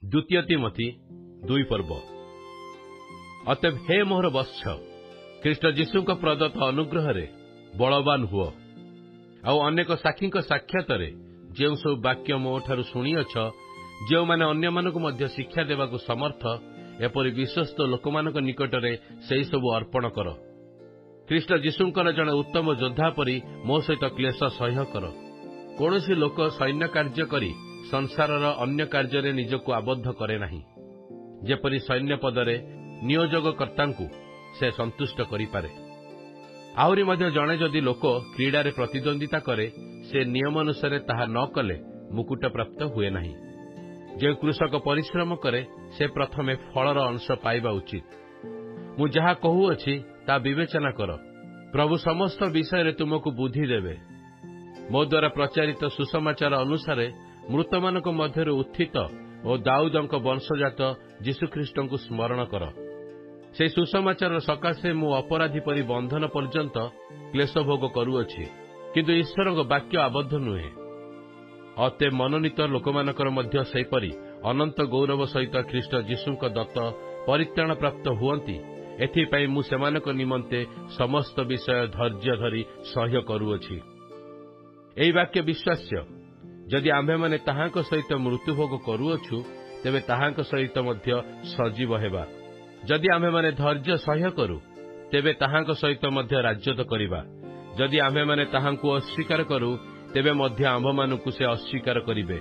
द्वितीय तिमोथी 2 पर्व। अतएव हे मोहर वत्स ख्रीष्ट जीशु प्रदत्त अनुग्रह बलवान हुओ आउ अनेक साक्षी साक्षात जो सब वाक्य मो ठारू शुणिअछ जो माने अन्य मानक मध्य शिक्षा देवाक समर्थ एपरि विश्वस्त लोक निकट में से सब अर्पण कर। ख्रीष्ट जीशुंकर जड़े उत्तम योद्धा परी मो सहित क्लेश सह्य कर। कौनसी लोक सैन्य कार्य करी संसारर अन्य कार्य निजक आबद्ध करे नहीं, जेपरी सैन्य पदरे नियोजकर्ता से संतुष्ट करिपारे। आहुरी मध्य जड़े जदि लोक क्रीड़ा रे प्रतिद्वंदिता करे से नियम अनुसार ताहा न कले मुकुट प्राप्त हुए नहीं। जो कृषक परिश्रम करे से प्रथमे फलर अंश पाइबा उचित। मु जहा कहूअछि ता विवेचना कर। प्रभु समस्त विषय तुमको बुद्धि देवे। मो द्वारा प्रचारित सुसमाचार अनुसार मृत मानक मध्य उत्थित और दाऊदंक वंशजात जीशुख्रीष्ट को स्मरण कर। से सुसमाचार सकाशे मु अपराधी परि बंधन पर्यंत क्लेश भोग करुअछि, किंतु ईश्वर वाक्य आबद्ध नुहे। अते मनोनीत लोकमानकर मध्य सेपरि अनंत गौरव सहित ख्रीष्ट जीशुंक दत्त परित्राण प्राप्त हुअंती एथिपाई मु सेमानक निमंते समस्त विषय धैर्य धरी सह्य करुअछि। एई वाक्य विश्वास्य। जदि आम्भे माने ताहांक सहित मृत्युभोग करुअछु तेबे ताहांक सहित मध्य सजीव हेबा। जदि आम्भे माने धैर्य सह्य करू तेबे ताहांक सहित मध्य राज्यत करिबा। जदि आम्भे माने ताहांकु अस्वीकार करू तेबे मध्य आम्भमानंकु से अस्वीकार करिबे।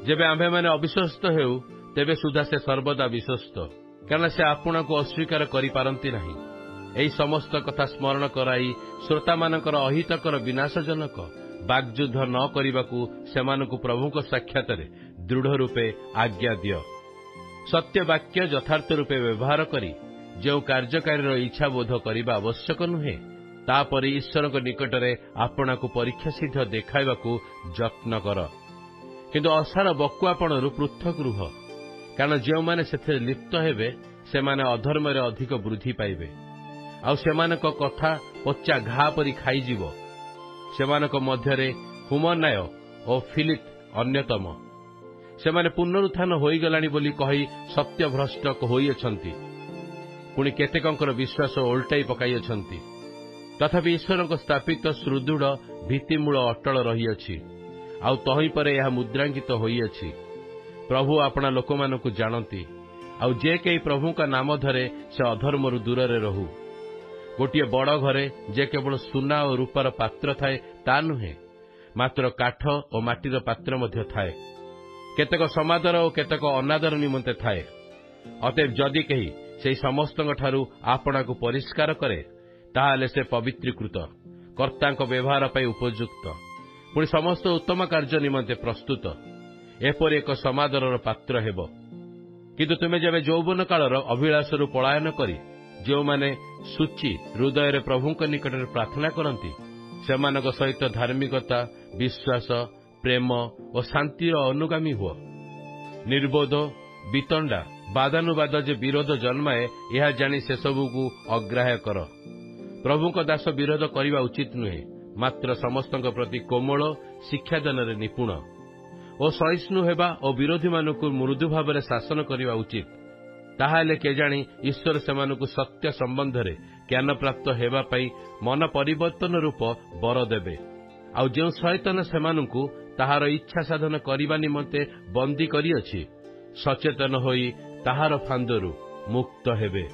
जेबे आम्भे माने अविश्वस्त हेउ तेबे सुधा से सर्वदा विश्वस्त, कारण से आपणाको अस्वीकार करि पारंती नाही। एई समस्त कथा स्मरण कराई श्रोतामानकर अहितकर विनाशजनक बागयुद्ध न करिबाकू सेमानकु प्रभुक साक्षात दृढ़ रूपे आज्ञा दिय। सत्य वाक्य यथार्थ रूपे व्यवहार करी जो कार्यकारी इच्छा बोध करने आवश्यक नुहे, तापर ईश्वर निकट में आपना को परीक्षा सिद्ध देखाइबाकू यत्न कर। किंतु असार बकुआपण पृथक रुह, कारण जो माने से लिप्त हेबे सेमाने अधर्म अधिक वृद्धि पाइबे। आउ सेमानक कथा पचा घा परी खाईजिव। सेमानक मध्यरे हुमनाय और फिलित अन्यतम। सेमाने पुनरुत्थान होईगलानी बोली कही सत्यभ्रष्ट होइअछंती, पुणी केतेकंकर विश्वास ओल्टाई पकाइअछंती। तथापि ईश्वर स्थापित सुदृढ़ भित्तिमूल अटल रहिअछि, आउ तही परे यह मुद्रांकित होइअछि। प्रभु आपना लोकमानकु जानती, आउ जे केही प्रभु का नाम धरे से अधर्मरु दूर रहू। गोटे बड़ घरे जे केवल सुना और रूपार पात्र थाए ता नुहे, मात्र काठ और माटीर पात्र मध्य थाए। केतक समादर और केतक अनादर निमंते थाए। अतएव जदि केही से समस्त ठारू आपना को परिष्कार करे ताहाले से पवित्रीकृत कर्तांक व्यवहार पाई उपयुक्त, पुणी समस्त उत्तम कार्य निमंते प्रस्तुत एपरि एक समादर पात्र हेब। किंतु तुमे जेबे यौवन कालर अभिलाषरू पलायन करी जो माने सूची हृदय प्रभुक निकट में प्रार्थना करती सेमानक सहित धार्मिकता विश्वास प्रेम और शांतिर अनुगामी हुआ। निर्बोध वितंडा बादानुवाद जे विरोध जन्माए यह जानी से सबू अग्राह्य कर। प्रभुक दास विरोध करने उचित नुहे, मात्र समस्त प्रति कोमल शिक्षादान निपुण और सहिष्णु हेबा और विरोधी मानक मृदु भाव शासन करने उचित। ताहाले केजाणी ईश्वर सेमानकु सत्य संबंध रे ज्ञान प्राप्त हेबा पई मन परिवर्तन रूप बर देबे। आउ जो शैतान सेमानकु ताहार इच्छा साधन करिबा निमंते बंदी करिअछि सचेतन होई ताहार फांदरू मुक्त हेबे।